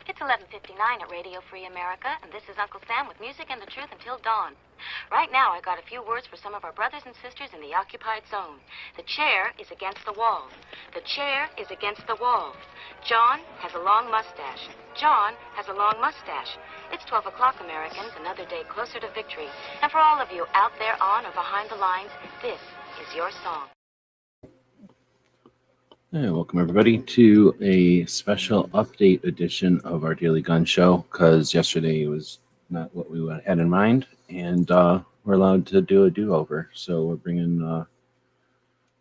It's 11:59 at Radio Free America, and this is Uncle Sam with music and the truth until dawn. Right now, I got a few words for some of our brothers and sisters in the occupied zone. The chair is against the wall. The chair is against the wall. John has a long mustache. John has a long mustache. It's 12 o'clock, Americans, another day closer to victory. And for all of you out there on or behind the lines, this is your song. Hey, welcome everybody to a special update edition of our Daily Gun Show, because yesterday was not what we had in mind, and we're allowed to do a do-over. So we're bringing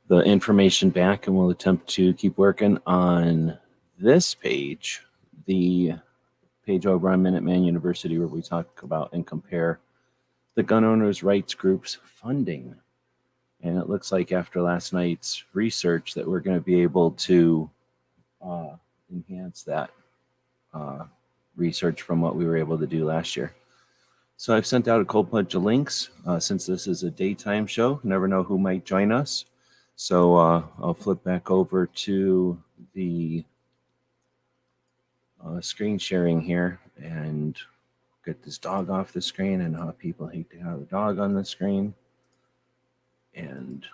the information back, and we'll attempt to keep working on this page, the page over on Minuteman University, where we talk about and compare the gun owners' rights group's funding. And it looks like after last night's research that we're going to be able to enhance that research from what we were able to do last year. So I've sent out a whole bunch of links. Since this is a daytime show, never know who might join us. So I'll flip back over to the screen sharing here and get this dog off the screen. And how people hate to have a dog on the screen. And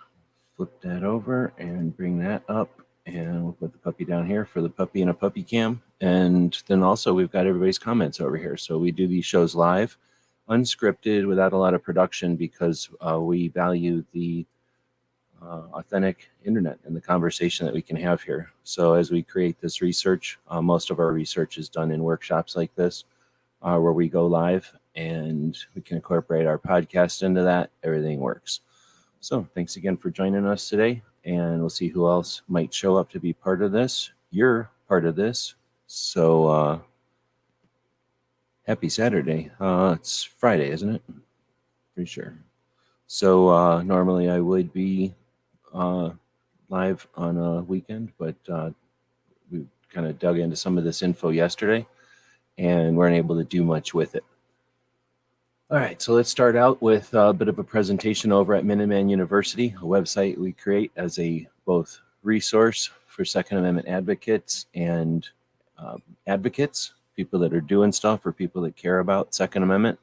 flip that over and bring that up, and we'll put the puppy down here for the puppy and a puppy cam. And then also we've got everybody's comments over here. So we do these shows live, unscripted, without a lot of production, because we value the authentic internet and the conversation that we can have here. So as we create this research, most of our research is done in workshops like this, where we go live and we can incorporate our podcast into that. Everything works. So thanks again for joining us today, and we'll see who else might show up to be part of this. You're part of this. So happy Saturday. It's Friday, isn't it? Pretty sure. So normally I would be live on a weekend, but we kind of dug into some of this info yesterday and weren't able to do much with it. All right, so let's start out with a bit of a presentation over at Minuteman University, a website we create as a both resource for Second Amendment advocates and advocates, people that are doing stuff or people that care about Second Amendment.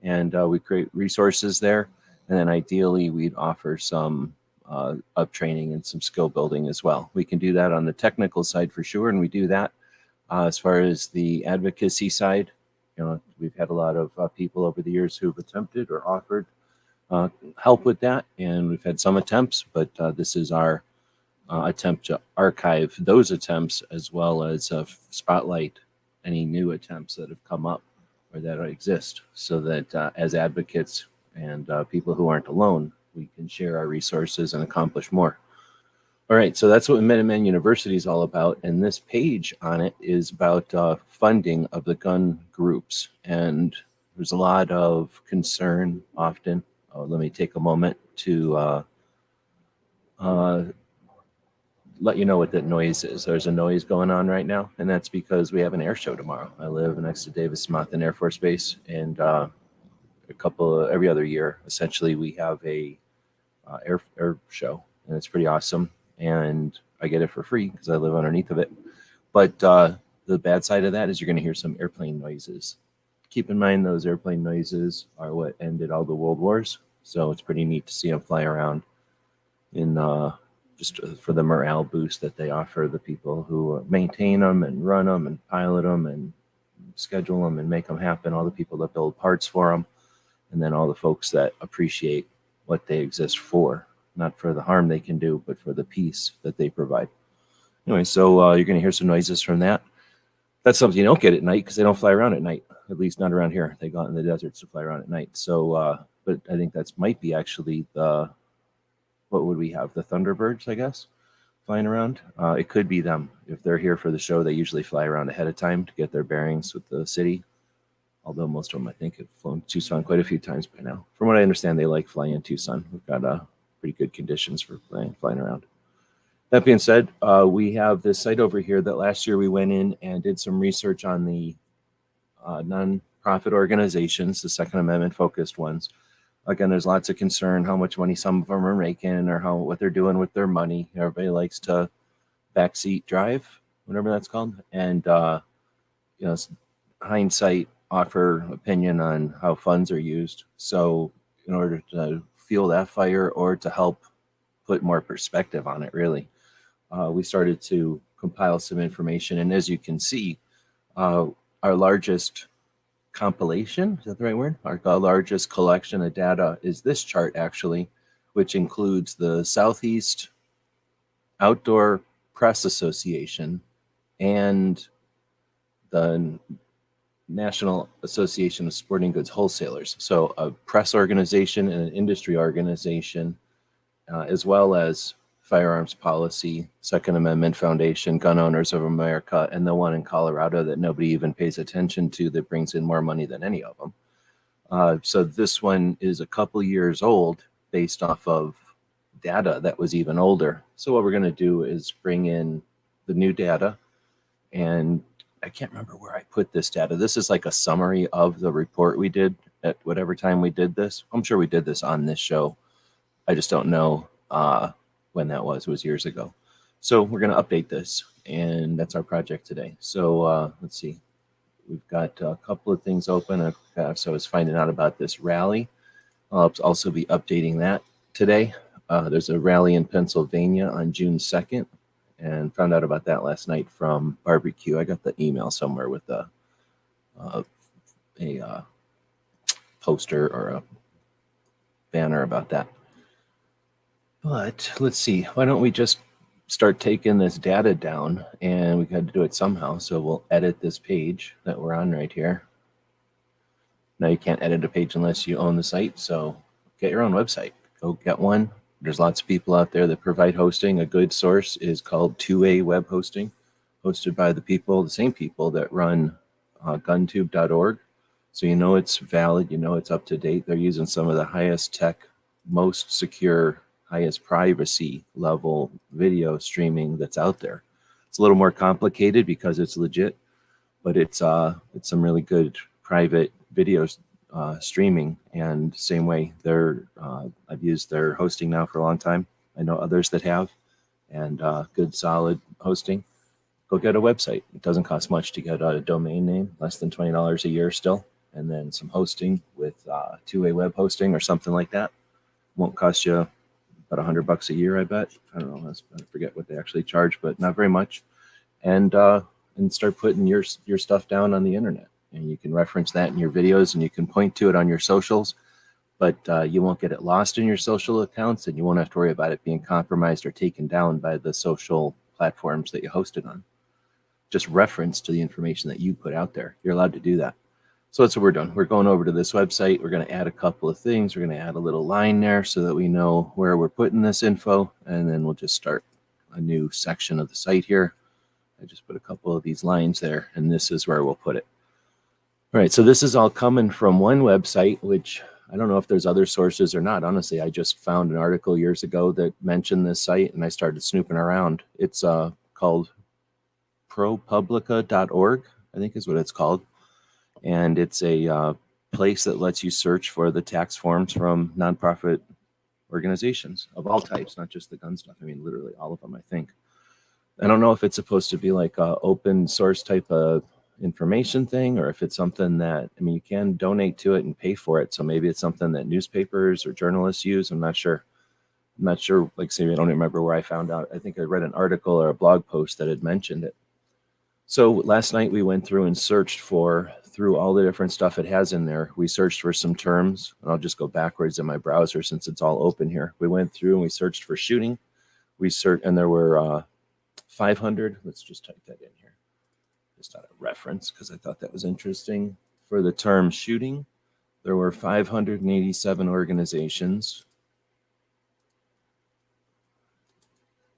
And we create resources there. And then ideally, we'd offer some up training and some skill building as well. We can do that on the technical side for sure, and we do that. As far as the advocacy side, you know, we've had a lot of people over the years who've attempted or offered help with that, and we've had some attempts, but this is our attempt to archive those attempts as well as spotlight any new attempts that have come up or that exist, so that as advocates and people who aren't alone, we can share our resources and accomplish more. All right, so that's what Minuteman University is all about, and this page on it is about funding of the gun groups. And there's a lot of concern often. Let me take a moment to let you know what that noise is. There's a noise going on right now, and that's because we have an air show tomorrow. I live next to Davis-Monthan Air Force Base, and every other year, essentially, we have a air show, and it's pretty awesome. And I get it for free because I live underneath of it. But the bad side of that is you're going to hear some airplane noises. Keep in mind those airplane noises are what ended all the world wars, so it's pretty neat to see them fly around in just for the morale boost that they offer the people who maintain them and run them and pilot them and schedule them and make them happen, all the people that build parts for them, and then all the folks that appreciate what they exist for, not for the harm they can do, but for the peace that they provide. Anyway, so you're going to hear some noises from that. That's something you don't get at night because they don't fly around at night, at least not around here. They go out in the deserts to fly around at night. So, but I think that's might be actually what would we have? The Thunderbirds, I guess, flying around. It could be them. If they're here for the show, they usually fly around ahead of time to get their bearings with the city. Although most of them, I think, have flown Tucson quite a few times by now. From what I understand, they like flying in Tucson. We've got pretty good conditions for flying around. That being said, we have this site over here that last year we went in and did some research on the nonprofit organizations, the Second Amendment focused ones. Again, there's lots of concern how much money some of them are making or what they're doing with their money. Everybody likes to backseat drive, whatever that's called, and hindsight offer opinion on how funds are used. So in order to fuel that fire or to help put more perspective on it, really, we started to compile some information. And as you can see, our largest compilation, is that the right word? Our largest collection of data is this chart, actually, which includes the Southeast Outdoor Press Association and the National Association of Sporting Goods Wholesalers. So a press organization and an industry organization, as well as Firearms Policy, Second Amendment Foundation, Gun Owners of America, and the one in Colorado that nobody even pays attention to that brings in more money than any of them. So this one is a couple years old based off of data that was even older. So what we're going to do is bring in the new data, and I can't remember where I put this data. This is like a summary of the report we did at whatever time we did this. I'm sure we did this on this show. I just don't know when that was. It was years ago. So we're going to update this, and that's our project today. So let's see. We've got a couple of things open. So I was finding out about this rally. I'll also be updating that today. There's a rally in Pennsylvania on June 2nd, and found out about that last night from Barbecue. I got the email somewhere with a poster or a banner about that. But let's see, why don't we just start taking this data down, and we got to do it somehow. So we'll edit this page that we're on right here. Now you can't edit a page unless you own the site. So get your own website, go get one. There's lots of people out there that provide hosting. A good source is called 2A Web Hosting, hosted by the same people that run guntube.org. So you know it's valid, you know it's up to date. They're using some of the highest tech, most secure, highest privacy level video streaming that's out there. It's a little more complicated because it's legit, but it's some really good private videos streaming. And same way, I've used their hosting now for a long time. I know others that have, and good solid hosting. Go get a website. It doesn't cost much to get a domain name, less than $20 a year still, and then some hosting with 2A web hosting or something like that. Won't cost you about $100 a year, I bet. I don't know. I forget what they actually charge, but not very much. And start putting your stuff down on the internet. And you can reference that in your videos, and you can point to it on your socials, but you won't get it lost in your social accounts, and you won't have to worry about it being compromised or taken down by the social platforms that you host it on. Just reference to the information that you put out there. You're allowed to do that. So that's what we're doing. We're going over to this website. We're going to add a couple of things. We're going to add a little line there so that we know where we're putting this info, and then we'll just start a new section of the site here. I just put a couple of these lines there, and this is where we'll put it. All right, so this is all coming from one website, which I don't know if there's other sources or not. Honestly, I just found an article years ago that mentioned this site, and I started snooping around. It's called propublica.org, I think is what it's called. And it's a place that lets you search for the tax forms from nonprofit organizations of all types, not just the gun stuff. I mean, literally all of them, I think. I don't know if it's supposed to be like a open source type of information thing, or if it's something that, I mean, you can donate to it and pay for it. So maybe it's something that newspapers or journalists use. I'm not sure. I'm not sure. Like, say, I don't remember where I found out. I think I read an article or a blog post that had mentioned it. So last night we went through and searched through all the different stuff it has in there. We searched for some terms, and I'll just go backwards in my browser since it's all open here. We went through and we searched for shooting. We searched, and there were 500. Let's just type that in here, just out of reference, because I thought that was interesting. For the term shooting, there were 587 organizations.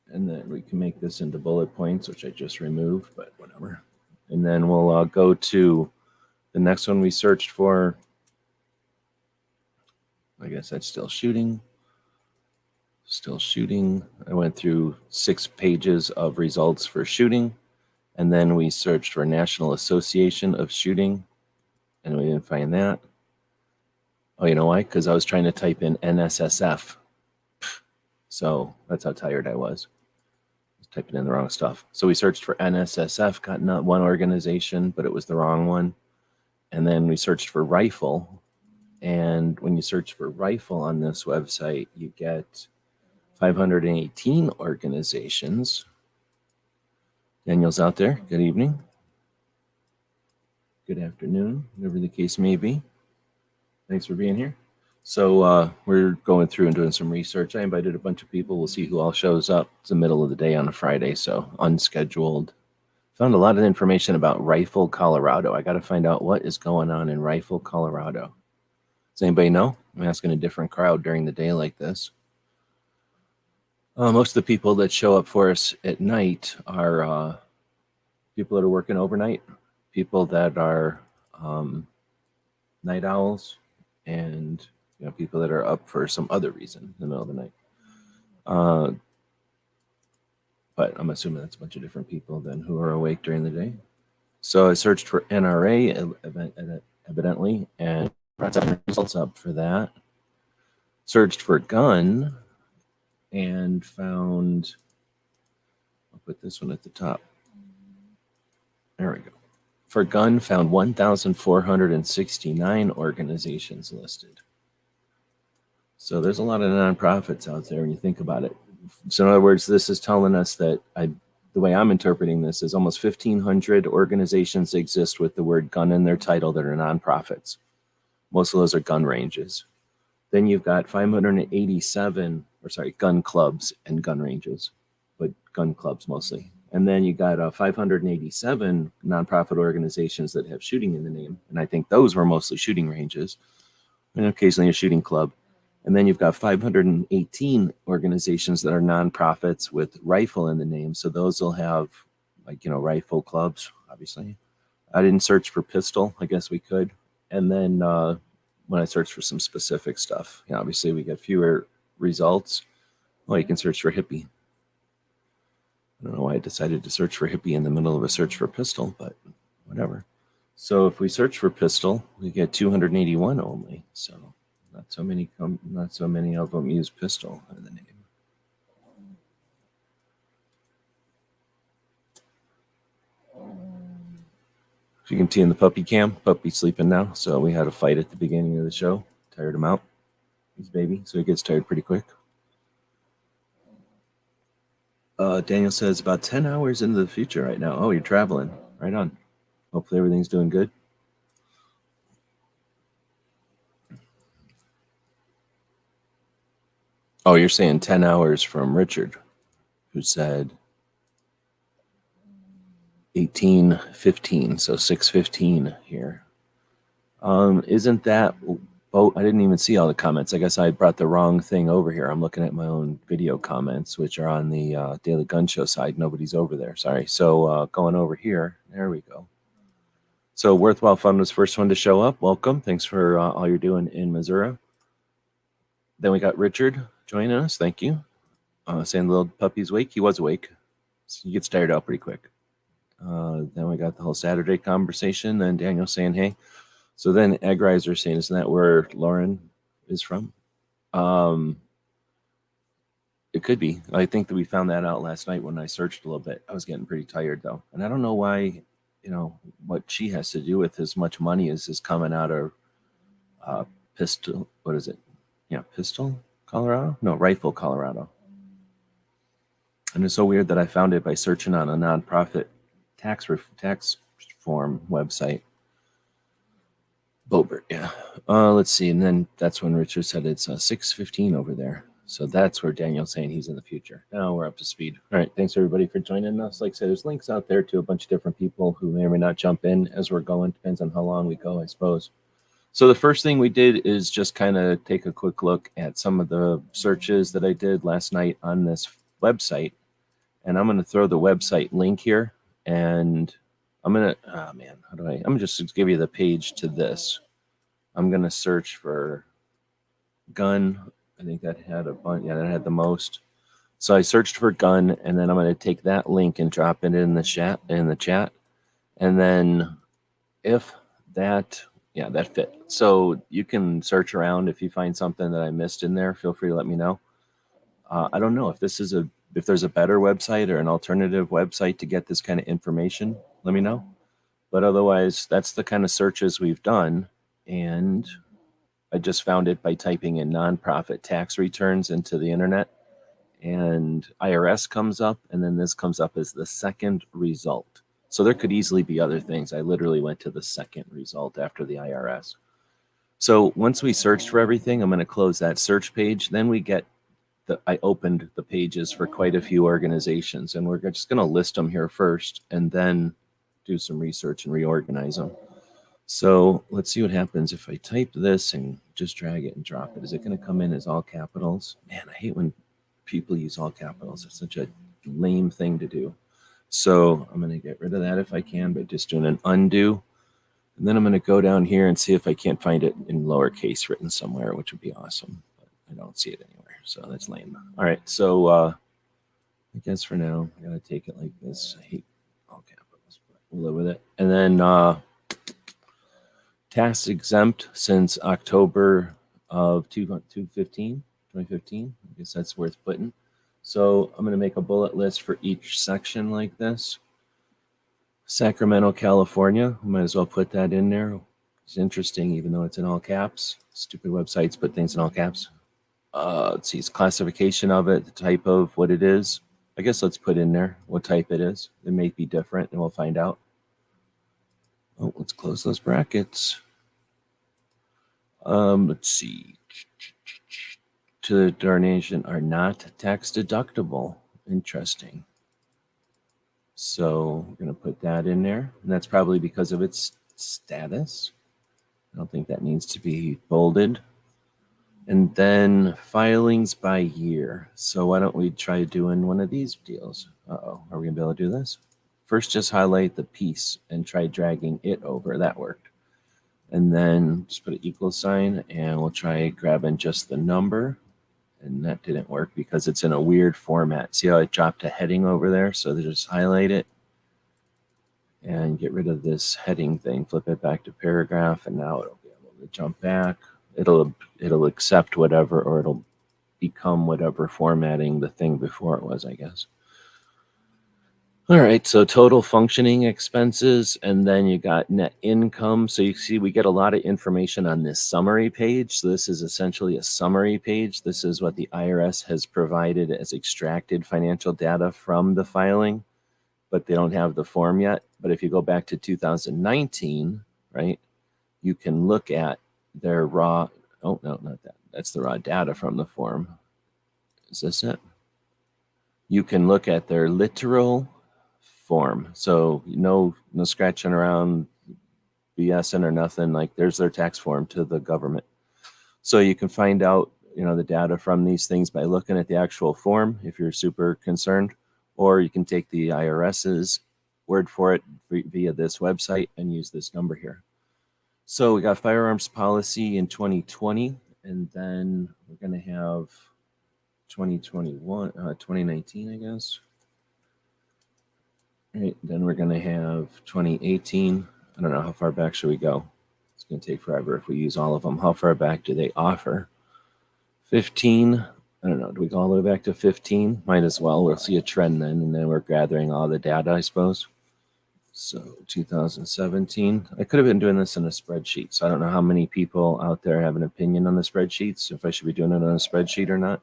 And then we can make this into bullet points, which I just removed, but whatever. And then we'll go to the next one we searched for. I guess that's still shooting. Still shooting. I went through 6 pages of results for shooting. And then we searched for National Association of Shooting. And we didn't find that. Oh, you know why? Because I was trying to type in NSSF. So that's how tired I was. Typing in the wrong stuff. So we searched for NSSF, got not one organization, but it was the wrong one. And then we searched for rifle. And when you search for rifle on this website, you get 518 organizations. Daniel's out there. Good evening. Good afternoon, whatever the case may be. Thanks for being here. So we're going through and doing some research. I invited a bunch of people. We'll see who all shows up. It's the middle of the day on a Friday, so unscheduled. Found a lot of information about Rifle, Colorado. I got to find out what is going on in Rifle, Colorado. Does anybody know? I'm asking a different crowd during the day like this. Most of the people that show up for us at night are people that are working overnight, people that are night owls, and people that are up for some other reason in the middle of the night. But I'm assuming that's a bunch of different people then who are awake during the day. So I searched for NRA evidently, and brought some results up for that. Searched for gun and found, I'll put this one at the top. There we go. For gun, found 1,469 organizations listed. So there's a lot of nonprofits out there when you think about it. So in other words, this is telling us that the way I'm interpreting this is almost 1,500 organizations exist with the word gun in their title that are nonprofits. Most of those are gun ranges. Then you've got 587, gun clubs and gun ranges, but gun clubs mostly. And then you got 587 nonprofit organizations that have shooting in the name. And I think those were mostly shooting ranges and occasionally a shooting club. And then you've got 518 organizations that are nonprofits with rifle in the name. So those will have rifle clubs, obviously. I didn't search for pistol. I guess we could. And then when I searched for some specific stuff, obviously we get fewer results. Well, you can search for hippie. I don't know why I decided to search for hippie in the middle of a search for pistol, but whatever. So if we search for pistol, we get 281 only. So not so many of them use pistol in the name. If you can see in the puppy cam, puppy's sleeping now. So we had a fight at the beginning of the show. Tired him out. He's a baby, so he gets tired pretty quick. Daniel says about 10 hours into the future right now. Oh, you're traveling. Right on. Hopefully everything's doing good. Oh, you're saying 10 hours from Richard, who said 18:15, so 6:15 here. Isn't that... Oh, I didn't even see all the comments. I guess I brought the wrong thing over here. I'm looking at my own video comments, which are on the Daily Gun Show side. Nobody's over there. Sorry. So going over here. There we go. So Worthwhile Fun was the first one to show up. Welcome. Thanks for all you're doing in Missouri. Then we got Richard joining us. Thank you. Saying the little puppy's awake. He was awake. So he gets tired out pretty quick. Then we got the whole Saturday conversation. Then Daniel saying, hey. So then Egg Riser saying, isn't that where Lauren is from? It could be. I think that we found that out last night when I searched a little bit. I was getting pretty tired though. And I don't know why, what she has to do with as much money as is coming out of Pistol. What is it? Yeah, Pistol, Colorado? No, Rifle, Colorado. And it's so weird that I found it by searching on a nonprofit tax form website. Bobert, yeah. Let's see. And then that's when Richard said it's 6:15 over there. So that's where Daniel's saying he's in the future. Now we're up to speed. All right. Thanks, everybody, for joining us. Like I said, there's links out there to a bunch of different people who may or may not jump in as we're going. Depends on how long we go, I suppose. So the first thing we did is just kind of take a quick look at some of the searches that I did last night on this website. And I'm going to throw the website link here. And I'm going to, I'm going to just give you the page to this. I'm going to search for gun. I think that had a bunch. Yeah, that had the most. So I searched for gun, and then I'm going to take that link and drop it in the chat. And then if that, yeah, that fit. So you can search around. If you find something that I missed in there, feel free to let me know. I don't know if if there's a better website or an alternative website to get this kind of information. Let me know. But otherwise, that's the kind of searches we've done. And I just found it by typing in nonprofit tax returns into the internet, and IRS comes up, and then this comes up as the second result. So there could easily be other things. I literally went to the second result after the IRS. So once we searched for everything, I'm going to close that search page. Then I opened the pages for quite a few organizations, and we're just going to list them here first and then do some research and reorganize them. So let's see what happens if I type this and just drag it and drop it. Is it going to come in as all capitals? Man, I hate when people use all capitals. It's such a lame thing to do. So I'm going to get rid of that if I can by just doing an undo. And then I'm going to go down here and see if I can't find it in lowercase written somewhere, which would be awesome. But I don't see it anywhere. So that's lame. All right. So I guess for now, I got to take it like this. I hate all capitals, but we'll live with it. And then tax exempt since October of 2015. I guess that's worth putting. So I'm going to make a bullet list for each section like this. Sacramento, California. I might as well put that in there. It's interesting, even though it's in all caps. Stupid websites put things in all caps. Let's see, it's classification of it, the type of what it is. I guess let's put in there what type it is. It may be different, and we'll find out. Oh, let's close those brackets. Let's see. To the donation are not tax deductible. Interesting. So we're going to put that in there. And that's probably because of its status. I don't think that needs to be bolded. And then filings by year. So why don't we try doing one of these deals? Uh-oh, are we going to be able to do this? First, just highlight the piece and try dragging it over. That worked. And then just put an equal sign, and we'll try grabbing just the number. And that didn't work because it's in a weird format. See how I dropped a heading over there? So they just highlight it and get rid of this heading thing. Flip it back to paragraph, and now it'll be able to jump back. It'll accept whatever, or it'll become whatever formatting the thing before it was, I guess. All right, so total functioning expenses, and then you got net income. So you see we get a lot of information on this summary page. So this is essentially a summary page. This is what the IRS has provided as extracted financial data from the filing, but they don't have the form yet. But if you go back to 2019, right, you can look at their raw, oh, no, not that. That's the raw data from the form. Is this it? You can look at their literal form. So no scratching around, BSing or nothing. Like there's their tax form to the government. So you can find out, the data from these things by looking at the actual form if you're super concerned, or you can take the IRS's word for it via this website and use this number here. So we got firearms policy in 2020, and then we're going to have 2019, I guess. Right, then we're going to have 2018. I don't know, how far back should we go? It's going to take forever if we use all of them. How far back do they offer? 15. I don't know. Do we go all the way back to 15? Might as well. We'll see a trend then, and then we're gathering all the data, I suppose. So 2017. I could have been doing this in a spreadsheet, so I don't know how many people out there have an opinion on the spreadsheets, if I should be doing it on a spreadsheet or not.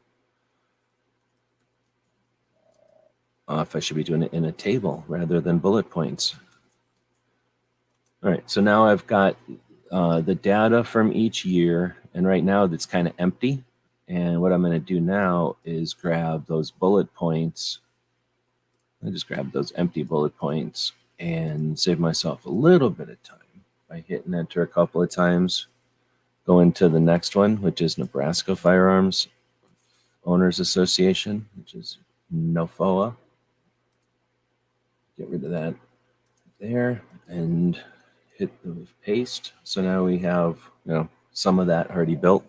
If I should be doing it in a table rather than bullet points. All right, so now I've got the data from each year, and right now it's kind of empty. And what I'm going to do now is grab those bullet points. I just grab those empty bullet points and save myself a little bit of time by hitting enter a couple of times. Go into the next one, which is Nebraska Firearms Owners Association, which is NOFOA. Get rid of that there and hit the paste. So now we have, some of that already built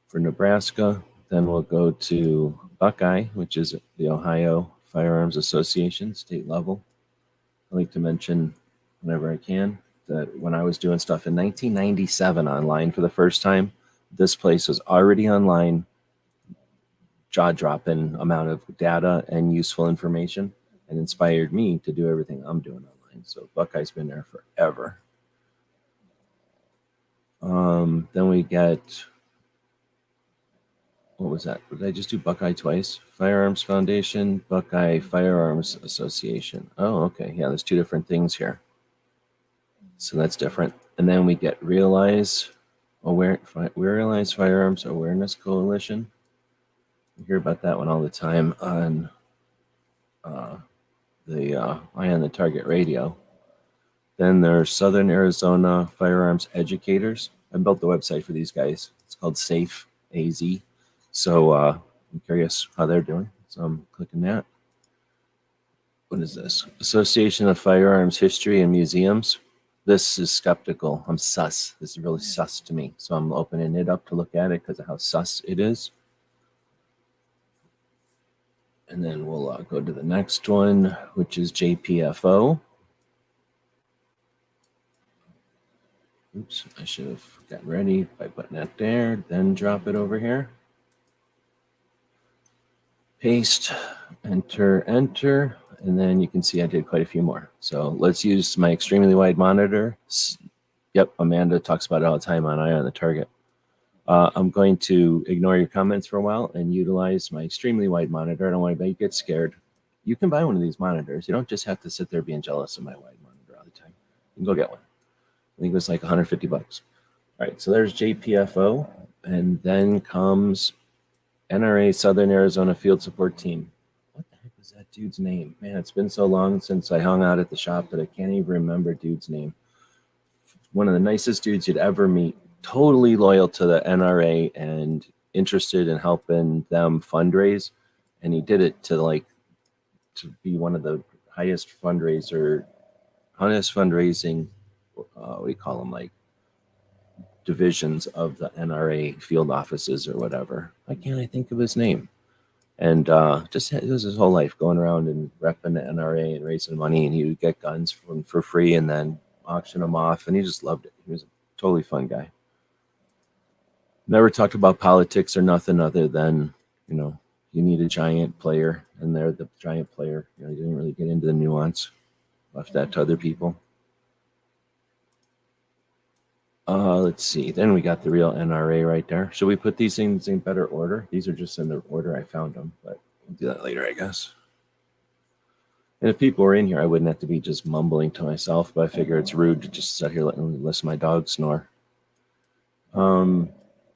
for Nebraska. Then we'll go to Buckeye, which is the Ohio Firearms Association, state level. I like to mention whenever I can that when I was doing stuff in 1997 online for the first time, this place was already online, jaw-dropping amount of data and useful information, and inspired me to do everything I'm doing online. So Buckeye's been there forever. Then we get, what was that? Did I just do Buckeye twice? Firearms Foundation, Buckeye Firearms Association. Oh, okay. Yeah, there's two different things here. So that's different. And then we get Realize Firearms Awareness Coalition. We hear about that one all the time on the Eye on the Target radio. Then there's Southern Arizona Firearms Educators. I built the website for these guys. It's called Safe AZ. So I'm curious how they're doing. So I'm clicking that. What is this? Association of Firearms History and Museums. This is skeptical. I'm sus. This is really sus to me. So I'm opening it up to look at it because of how sus it is. And then we'll go to the next one, which is JPFO. Oops, I should have gotten ready by putting that there, then drop it over here. Paste, enter, enter, and then you can see I did quite a few more. So let's use my extremely wide monitor. Yep, Amanda talks about it all the time on Eye on the Target. I'm going to ignore your comments for a while and utilize my extremely wide monitor. I don't want anybody to get scared. You can buy one of these monitors. You don't just have to sit there being jealous of my wide monitor all the time. You can go get one. I think it was like 150 bucks. All right, so there's JPFO, and then comes NRA Southern Arizona Field Support Team. What the heck was that dude's name? Man, it's been so long since I hung out at the shop that I can't even remember dude's name. One of the nicest dudes you'd ever meet, totally loyal to the NRA and interested in helping them fundraise. And he did it to be one of the highest fundraising, what do you call them, like divisions of the NRA field offices or whatever. Why can't I think of his name? And just it was his whole life going around and repping the NRA and raising money, and he would get guns for free and then auction them off, and he just loved it. He was a totally fun guy. Never talked about politics or nothing other than, you need a giant player, and they're the giant player. He didn't really get into the nuance. Left that to other people. Let's see. Then we got the real NRA right there. Should we put these things in better order? These are just in the order I found them, but we'll do that later, I guess. And if people were in here, I wouldn't have to be just mumbling to myself, but I figure it's rude to just sit here and listen to my dog snore.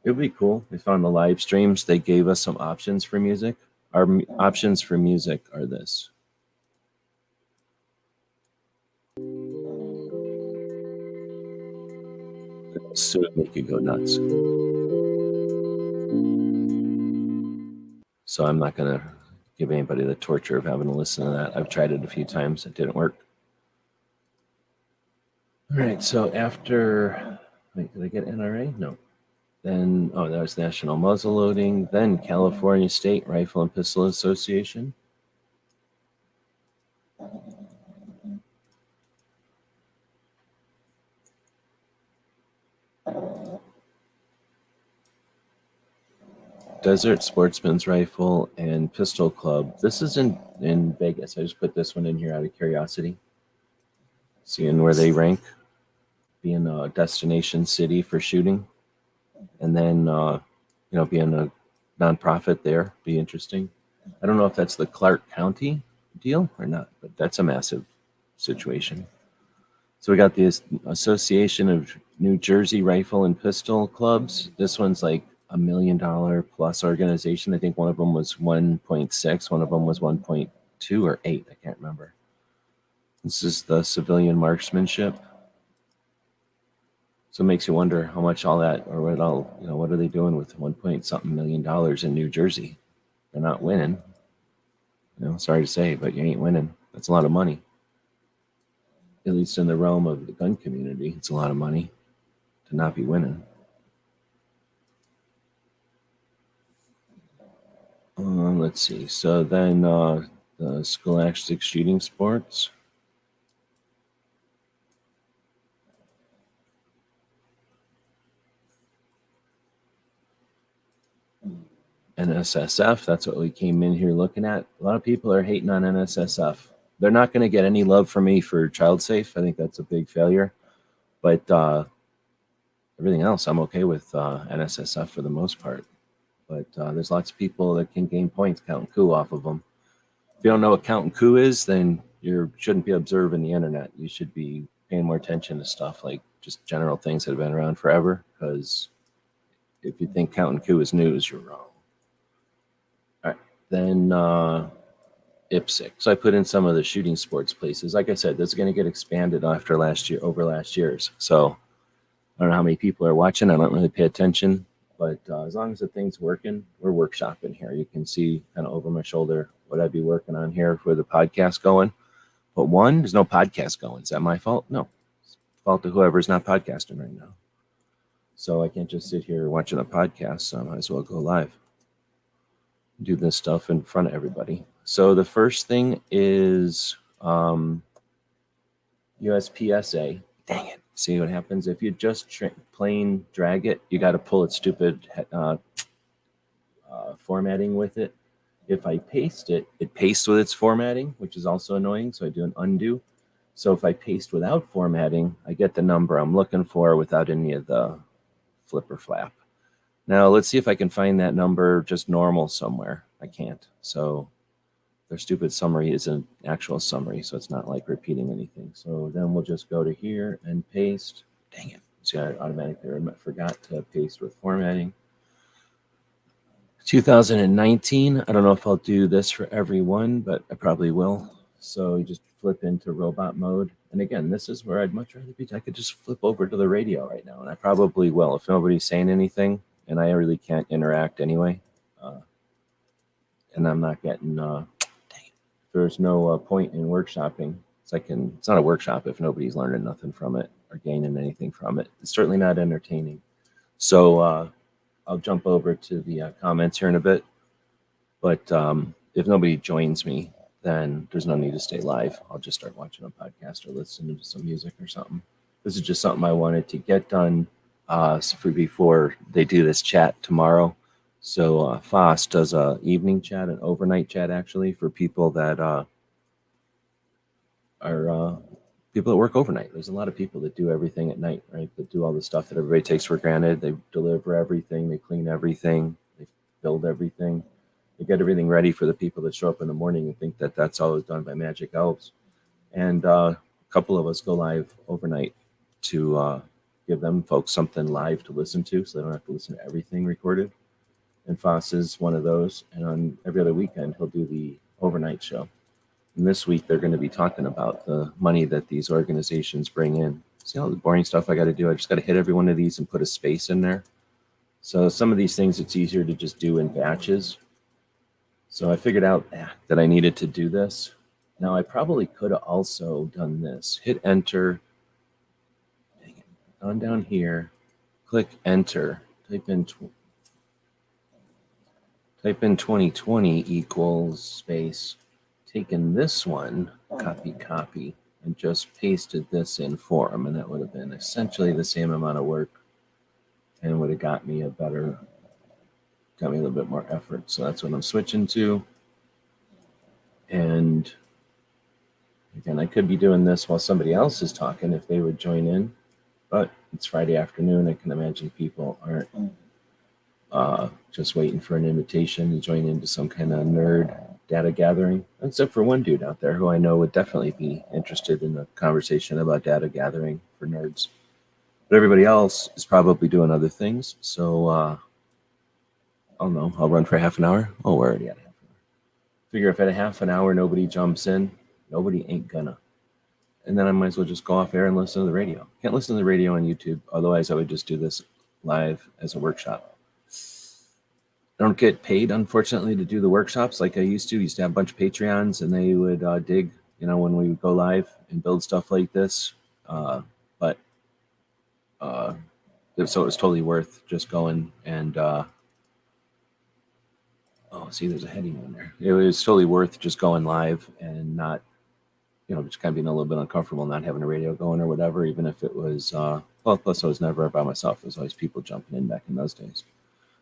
It would be cool if on the live streams they gave us some options for music. Our options for music are this. So it make you go nuts. So I'm not going to give anybody the torture of having to listen to that. I've tried it a few times. It didn't work. All right, so after, wait, did I get NRA? No. Then, that was National Muzzleloading. Then California State Rifle and Pistol Association. Desert Sportsman's Rifle and Pistol Club. This is in Vegas. I just put this one in here out of curiosity. Seeing where they rank. Being a destination city for shooting. And then, being a nonprofit there. Be interesting. I don't know if that's the Clark County deal or not, but that's a massive situation. So we got the Association of New Jersey Rifle and Pistol Clubs. This one's like $1 million plus organization. I think one of them was 1.6, one of them was 1.2 or 8. I can't remember. This is the civilian marksmanship. So it makes you wonder how much all that, or what are they doing with 1 million dollars in New Jersey? They're not winning. Sorry to say, but you ain't winning. That's a lot of money. At least in the realm of the gun community, it's a lot of money to not be winning. Let's see. So then the Scholastic Shooting Sports. NSSF, that's what we came in here looking at. A lot of people are hating on NSSF. They're not going to get any love from me for child safe. I think that's a big failure. But everything else, I'm okay with NSSF for the most part. But there's lots of people that can gain points, count and coup off of them. If you don't know what count and coup is, then you shouldn't be observing the internet. You should be paying more attention to stuff like just general things that have been around forever. Because if you think count and coup is news, you're wrong. All right, then IPSC. So I put in some of the shooting sports places. Like I said, this is going to get expanded over last year's. So I don't know how many people are watching. I don't really pay attention. But as long as the thing's working, we're workshopping here. You can see kind of over my shoulder what I'd be working on here for the podcast going. But one, there's no podcast going. Is that my fault? No. It's the fault of whoever's not podcasting right now. So I can't just sit here watching a podcast. So I might as well go live. Do this stuff in front of everybody. So the first thing is USPSA. Dang it. See what happens if you just plain drag it. You got to pull its stupid formatting with it. If I paste it, it pastes with its formatting, which is also annoying. So I do an undo. So if I paste without formatting, I get the number I'm looking for without any of the flip or flap. Now let's see if I can find that number just normal somewhere. I can't. So their stupid summary is an actual summary, so it's not like repeating anything. So then we'll just go to here and paste. Dang it. See, I automatically forgot to paste with formatting. 2019. I don't know if I'll do this for everyone, but I probably will. So you just flip into robot mode. And again, this is where I'd much rather be. I could just flip over to the radio right now, and I probably will. If nobody's saying anything, and I really can't interact anyway, and I'm not getting... There's no point in workshopping. It's not a workshop if nobody's learning nothing from it or gaining anything from it. It's certainly not entertaining. So I'll jump over to the comments here in a bit. But if nobody joins me, then there's no need to stay live. I'll just start watching a podcast or listening to some music or something. This is just something I wanted to get done before they do this chat tomorrow. So FOSS does a evening chat, an overnight chat actually, for people that are people that work overnight. There's a lot of people that do everything at night, right? That do all the stuff that everybody takes for granted. They deliver everything, they clean everything, they build everything, they get everything ready for the people that show up in the morning and think that that's always done by magic elves. And a couple of us go live overnight to give them folks something live to listen to, so they don't have to listen to everything recorded. And Foss is one of those. And on every other weekend, he'll do the overnight show. And this week, they're going to be talking about the money that these organizations bring in. See all the boring stuff I got to do? I just got to hit every one of these and put a space in there. So some of these things, it's easier to just do in batches. So I figured out that I needed to do this. Now I probably could have also done this. Hit enter, on down here, click enter, type in 2020 equals space, taken this one, copy, and just pasted this in for them, and that would have been essentially the same amount of work and would have got me a little bit more effort. So that's what I'm switching to. And again, I could be doing this while somebody else is talking if they would join in, but it's Friday afternoon. I can imagine people aren't just waiting for an invitation to join into some kind of nerd data gathering, except for one dude out there who I know would definitely be interested in a conversation about data gathering for nerds. But everybody else is probably doing other things. So I don't know. I'll run for half an hour. Oh, we're already at half an hour. Figure if at a half an hour nobody jumps in, nobody ain't gonna. And then I might as well just go off air and listen to the radio. Can't listen to the radio on YouTube. Otherwise, I would just do this live as a workshop. I don't get paid, unfortunately, to do the workshops like I used to. I used to have a bunch of Patreons, and they would dig, when we would go live and build stuff like this. So it was totally worth just going and there's a heading in there. It was totally worth just going live and not, just kind of being a little bit uncomfortable, not having a radio going or whatever, even if it was, plus I was never by myself. There's always people jumping in back in those days.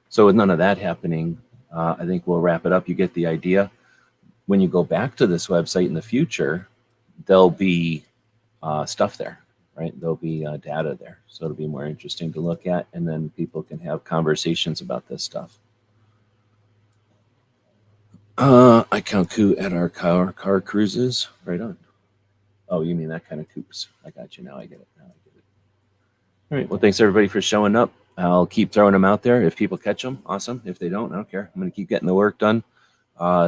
So with none of that happening, I think we'll wrap it up. You get the idea. When you go back to this website in the future, there'll be stuff there, right? There'll be data there. So it'll be more interesting to look at, and then people can have conversations about this stuff. I count coup at our car cruises. Right on. Oh, you mean that kind of coops. I got you. Now I get it. All right. Well, thanks everybody for showing up. I'll keep throwing them out there. If people catch them, awesome. If they don't, I don't care. I'm going to keep getting the work done.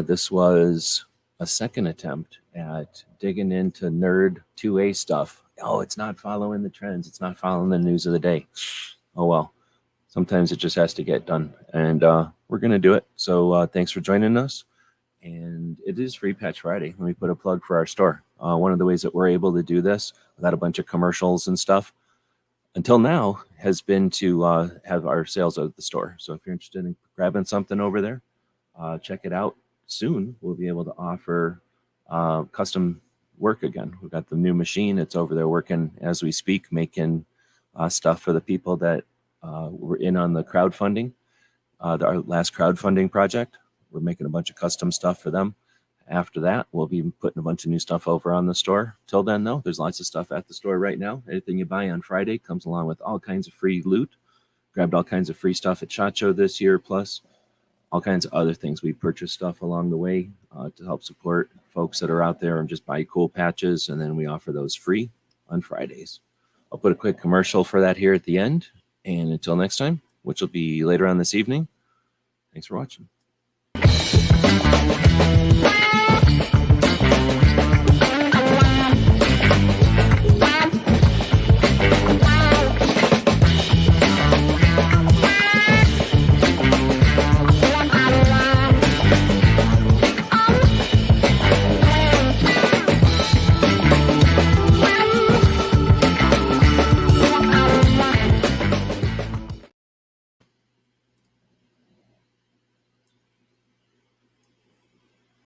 This was a second attempt at digging into nerd 2A stuff. Oh, it's not following the trends. It's not following the news of the day. Oh, well. Sometimes it just has to get done. And we're going to do it. So thanks for joining us. And it is Free Patch Friday. Let me put a plug for our store. One of the ways that we're able to do this without a bunch of commercials and stuff until now has been to have our sales at the store. So if you're interested in grabbing something over there, check it out. Soon we'll be able to offer custom work again. We've got the new machine. It's over there working as we speak, making stuff for the people that were in on the crowdfunding, our last crowdfunding project. We're making a bunch of custom stuff for them. After that, we'll be putting a bunch of new stuff over on the store. Till then, though, there's lots of stuff at the store right now. Anything you buy on Friday comes along with all kinds of free loot. Grabbed all kinds of free stuff at SHOT Show this year, plus all kinds of other things. We purchase stuff along the way to help support folks that are out there and just buy cool patches, and then we offer those free on Fridays. I'll put a quick commercial for that here at the end. And until next time, which will be later on this evening, thanks for watching.